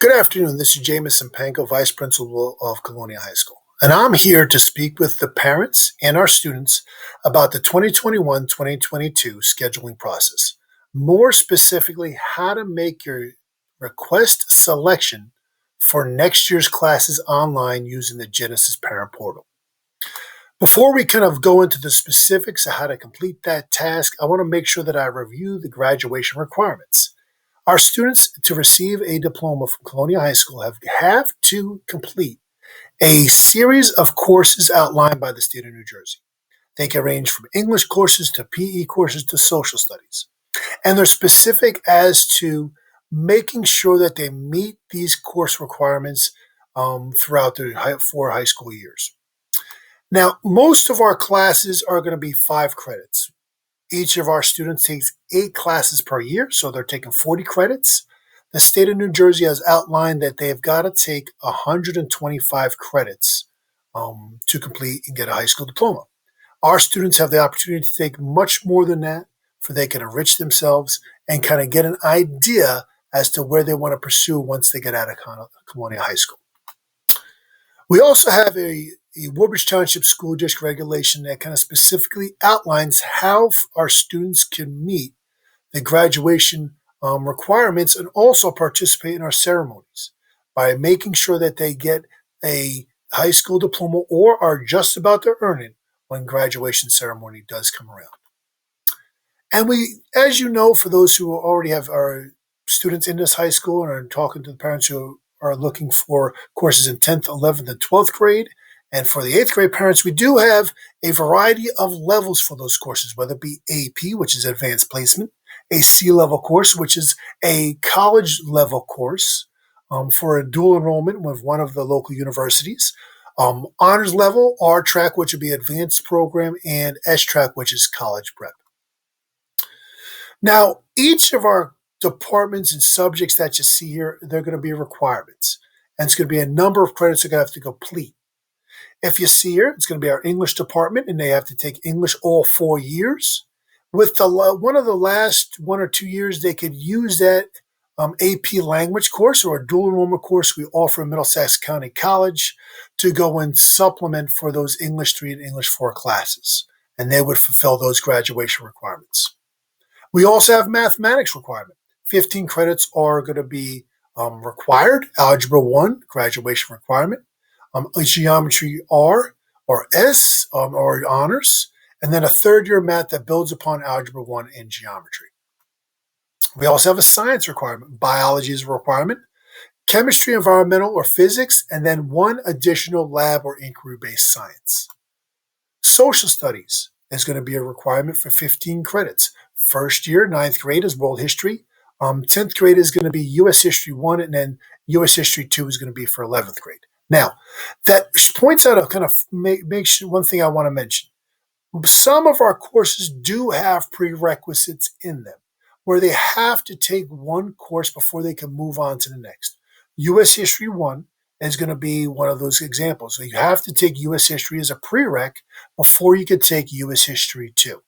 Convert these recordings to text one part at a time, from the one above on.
Good afternoon. This is Jamison Panko, Vice Principal of Colonia High School. And I'm here to speak with the parents and our students about the 2021-2022 scheduling process. More specifically, how to make your request selection for next year's classes online using the Genesis Parent Portal. Before we kind of go into the specifics of how to complete that task, I want to make sure that I review the graduation requirements. Our students, to receive a diploma from Colonia High School, have to complete a series of courses outlined by the state of New Jersey. They can range from English courses to PE courses to social studies. And they're specific as to making sure that they meet these course requirements throughout their 4 high school years. Now, most of our classes are going to be 5 credits. Each of our students takes 8 classes per year, so they're taking 40 credits. The state of New Jersey has outlined that they've got to take 125 credits to complete and get a high school diploma. Our students have the opportunity to take much more than that, for they can enrich themselves and kind of get an idea as to where they want to pursue once they get out of Colonia High School. We also have a Woodbridge Township School District regulation that kind of specifically outlines how our students can meet the graduation requirements and also participate in our ceremonies by making sure that they get a high school diploma or are just about to earn it when graduation ceremony does come around. And we, as you know, for those who already have our students in this high school and are talking to the parents who are looking for courses in 10th, 11th, and 12th grade, and for the 8th grade parents, we do have a variety of levels for those courses, whether it be AP, which is Advanced Placement, a C-level course, which is a college-level course for a dual enrollment with one of the local universities, honors level, R-Track, which would be Advanced Program, and S-Track, which is College Prep. Now, each of our departments and subjects that you see here, they're going to be requirements, and it's going to be a number of credits they're going to have to complete. If you see here, it's going to be our English department, and they have to take English all 4 years. With one of the last 1 or 2 years, they could use that AP language course or a dual enrollment course we offer in Middlesex County College to go and supplement for those English 3 and English 4 classes, and they would fulfill those graduation requirements. We also have mathematics requirement. 15 credits are going to be required. Algebra 1, graduation requirement. Geometry R or S or honors, and then a third-year math that builds upon Algebra 1 and geometry. We also have a science requirement. Biology is a requirement. Chemistry, environmental, or physics, and then 1 additional lab or inquiry-based science. Social studies is going to be a requirement for 15 credits. First year, 9th grade is world history. 10th grade is going to be U.S. History 1, and then U.S. History 2 is going to be for 11th grade. Now, that points out makes one thing I want to mention. Some of our courses do have prerequisites in them, where they have to take 1 course before they can move on to the next. U.S. History 1 is going to be one of those examples. So you have to take U.S. History as a prereq before you could take U.S. History 2.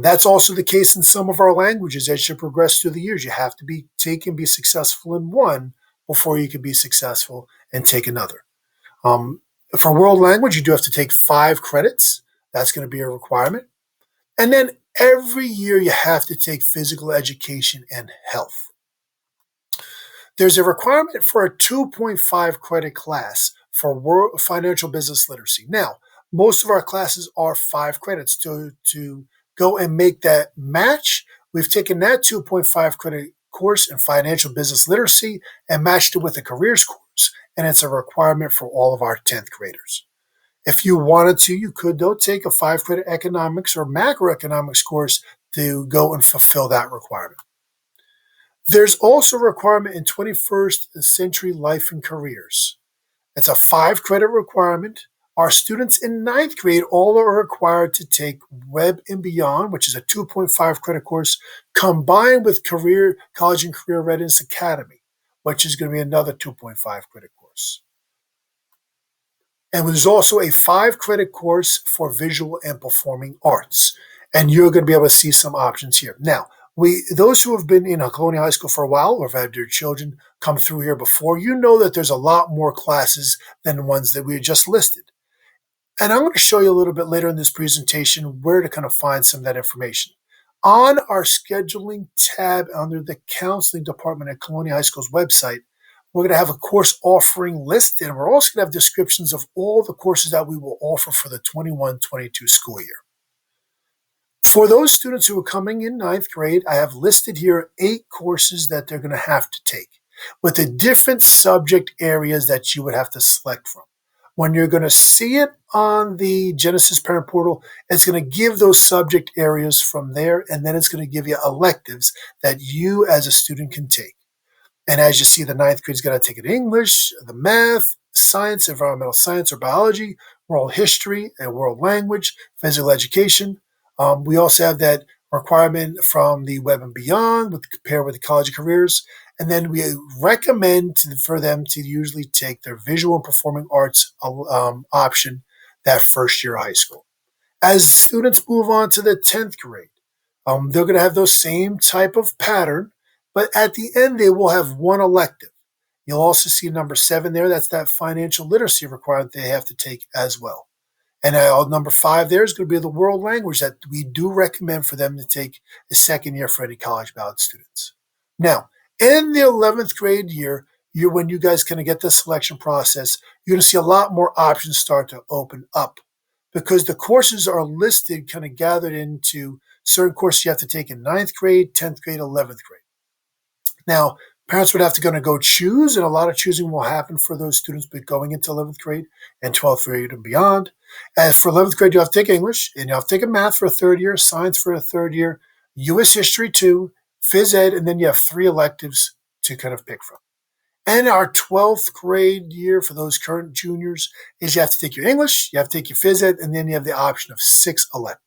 That's also the case in some of our languages as you progress through the years. You have to be successful in 1 before you can be successful and take another. For world language, you do have to take 5 credits. That's going to be a requirement. And then every year you have to take physical education and health. There's a requirement for a 2.5 credit class for financial business literacy. Now, most of our classes are 5 credits. To go and make that match, we've taken that 2.5 credit course in financial business literacy and matched it with a careers course, and it's a requirement for all of our 10th graders. If you wanted to, you could, though, take a 5 credit economics or macroeconomics course to go and fulfill that requirement. There's also a requirement in 21st century life and careers. It's a 5 credit requirement. Our students in 9th grade all are required to take Web and Beyond, which is a 2.5 credit course, combined with College and Career Readiness Academy, which is going to be another 2.5 credit course. And there's also a 5 credit course for visual and performing arts. And you're going to be able to see some options here. Now, Those who have been in Colonial High School for a while or have had their children come through here before, you know that there's a lot more classes than the ones that we just listed. And I'm going to show you a little bit later in this presentation where to kind of find some of that information. On our scheduling tab under the counseling department at Colonial High School's website, we're going to have a course offering listed, and we're also going to have descriptions of all the courses that we will offer for the 21-22 school year. For those students who are coming in ninth grade, I have listed here 8 courses that they're going to have to take with the different subject areas that you would have to select from. When you're going to see it on the Genesis Parent Portal, it's going to give those subject areas from there, and then it's going to give you electives that you as a student can take. And as you see, the ninth grade is going to take it English, the math, science, environmental science or biology, world history and world language, physical education. We also have that requirement from the Web and Beyond with compare with the College of Careers. And then we recommend for them to usually take their visual and performing arts option that first year of high school. As students move on to the 10th grade, they're going to have those same type of pattern, but at the end, they will have one elective. You'll also see number 7 there. That's that financial literacy requirement they have to take as well. And number 5 there is going to be the world language that we do recommend for them to take the second year for any college bound students. Now, in the 11th grade year, when you guys kind of get the selection process, you're going to see a lot more options start to open up because the courses are listed kind of gathered into certain courses you have to take in 9th grade, 10th grade, 11th grade. Now, parents would have to go choose, and a lot of choosing will happen for those students going into 11th grade and 12th grade and beyond. As for 11th grade, you have to take English, and you have to take a math for a third year, science for a third year, U.S. history too, phys ed, and then you have 3 electives to kind of pick from. And our 12th grade year for those current juniors is you have to take your English, you have to take your phys ed, and then you have the option of 6 electives.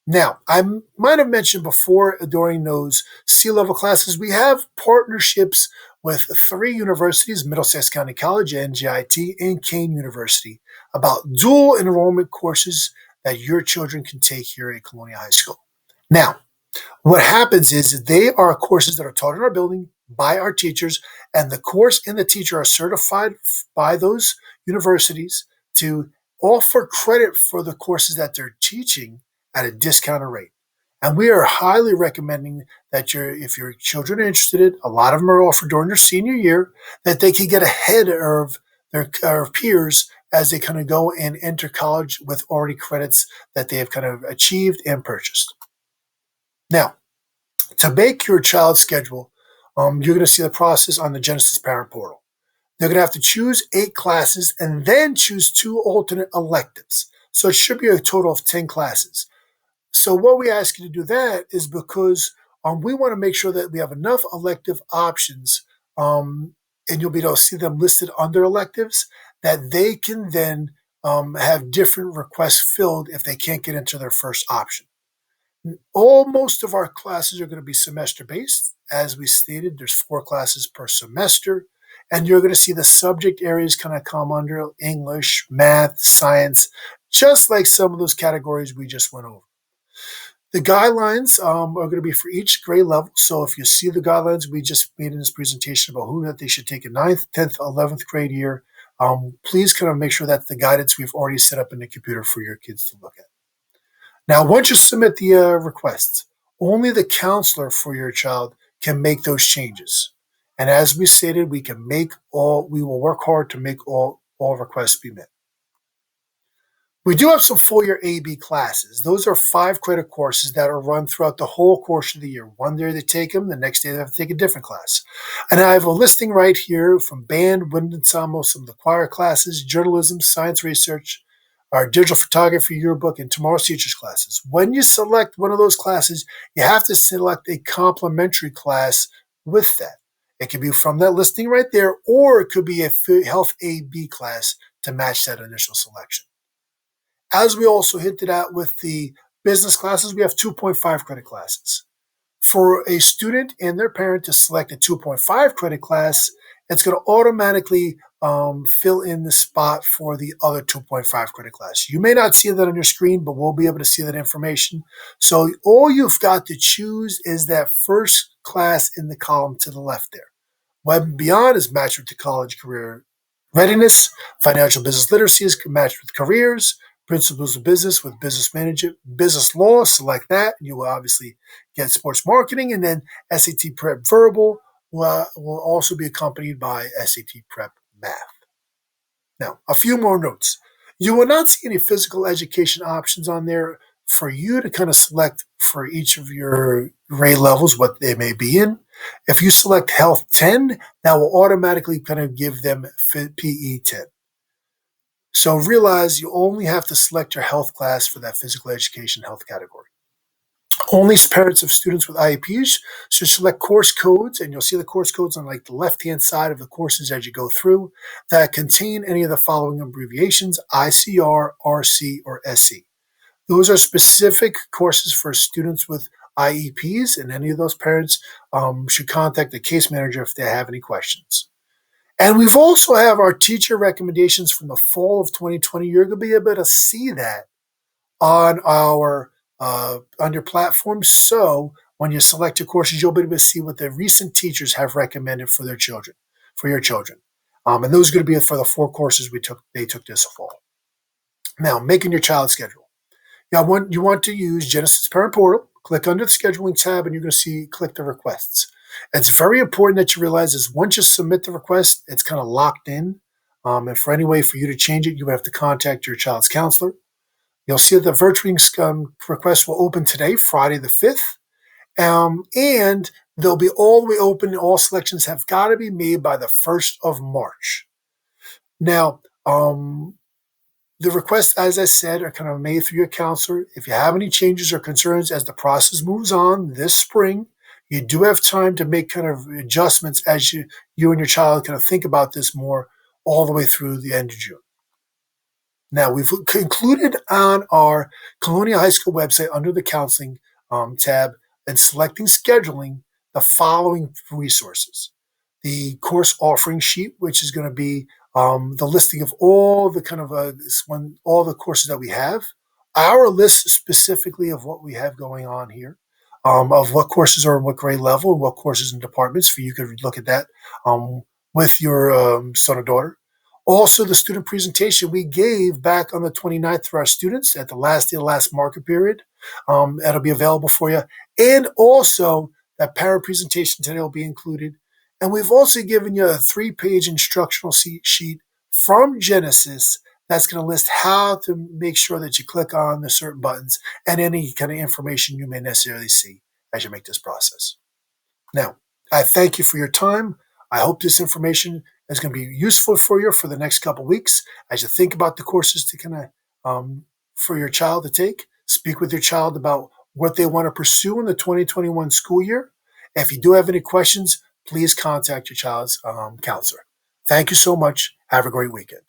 Now, I might have mentioned before during those C-level classes, we have partnerships with 3 universities, Middlesex County College, NJIT, and Kean University, about dual enrollment courses that your children can take here at Colonial High School. Now, what happens is they are courses that are taught in our building by our teachers, and the course and the teacher are certified by those universities to offer credit for the courses that they're teaching at a discounted rate. And we are highly recommending that if your children are interested, a lot of them are offered during their senior year, that they can get ahead of their peers as they kind of go and enter college with already credits that they have kind of achieved and purchased. Now, to make your child's schedule, you're going to see the process on the Genesis Parent Portal. They're going to have to choose 8 classes and then choose 2 alternate electives. So it should be a total of 10 classes. So what we ask you to do that is because we want to make sure that we have enough elective options, and you'll be able to see them listed under electives, that they can then have different requests filled if they can't get into their first option. Most of our classes are going to be semester-based. As we stated, there's 4 classes per semester, and you're going to see the subject areas kind of come under English, math, science, just like some of those categories we just went over. The guidelines are going to be for each grade level. So if you see the guidelines we just made in this presentation about who that they should take in 9th, 10th, 11th grade year, please kind of make sure that the guidance we've already set up in the computer for your kids to look at. Now, once you submit the requests, only the counselor for your child can make those changes. And as we stated, we will work hard to make all requests be met. We do have some full-year AB classes. Those are 5 credit courses that are run throughout the whole course of the year. One day they take them, the next day they have to take a different class. And I have a listing right here from band, wind ensemble, some of the choir classes, journalism, science research, our digital photography yearbook, and tomorrow's teachers classes. When you select one of those classes, you have to select a complementary class with that. It could be from that listing right there, or it could be a health AB class to match that initial selection. As we also hinted at with the business classes, we have 2.5 credit classes. For a student and their parent to select a 2.5 credit class, it's going to automatically fill in the spot for the other 2.5 credit class. You may not see that on your screen, but we'll be able to see that information. So all you've got to choose is that first class in the column to the left there. Web and Beyond is matched with the college career readiness. Financial business literacy is matched with careers. Principles of business with business management. Business law, select that. And you will obviously get sports marketing. And then SAT Prep Verbal will also be accompanied by SAT Prep Math. Now, a few more notes. You will not see any physical education options on there for you to kind of select for each of your grade levels what they may be in. If you select Health 10, that will automatically kind of give them PE 10. So realize you only have to select your health class for that physical education health category. Only parents of students with IEPs should select course codes, and you'll see the course codes on like the left-hand side of the courses as you go through that contain any of the following abbreviations: ICR, RC, or SC. Those are specific courses for students with IEPs, and any of those parents should contact the case manager if they have any questions. And we've also have our teacher recommendations from the fall of 2020. You're going to be able to see that on our on your platform. So when you select your courses, you'll be able to see what the recent teachers have recommended for their children, for your children. And those are going to be for the 4 courses they took this fall. Now, making your child schedule. You want to use Genesis Parent Portal. Click under the scheduling tab, and you're going to click the requests. It's very important that you realize is once you submit the request, it's kind of locked in. And for any way for you to change it, you would have to contact your child's counselor. You'll see that the virtual request will open today, Friday the 5th. And they'll be all the way open. All selections have got to be made by the 1st of March. Now, the requests, as I said, are kind of made through your counselor. If you have any changes or concerns as the process moves on this spring, you do have time to make kind of adjustments as you and your child kind of think about this more all the way through the end of June. Now, we've included on our Colonial High School website under the counseling tab and selecting scheduling the following resources. The course offering sheet, which is going to be the listing of all the kind of all the courses that we have, our list specifically of what we have going on here, of what courses are in what grade level and what courses and departments, for you could look at that with your son or daughter. Also, the student presentation we gave back on the 29th for our students at the last day of the last market period. That'll be available for you. And also, that parent presentation today will be included. And we've also given you a 3-page instructional sheet from Genesis that's going to list how to make sure that you click on the certain buttons and any kind of information you may necessarily see as you make this process. Now, I thank you for your time. I hope this information is going to be useful for you for the next couple of weeks as you think about the courses to kind of for your child to take. Speak with your child about what they want to pursue in the 2021 school year. If you do have any questions, please contact your child's counselor. Thank you so much. Have a great weekend.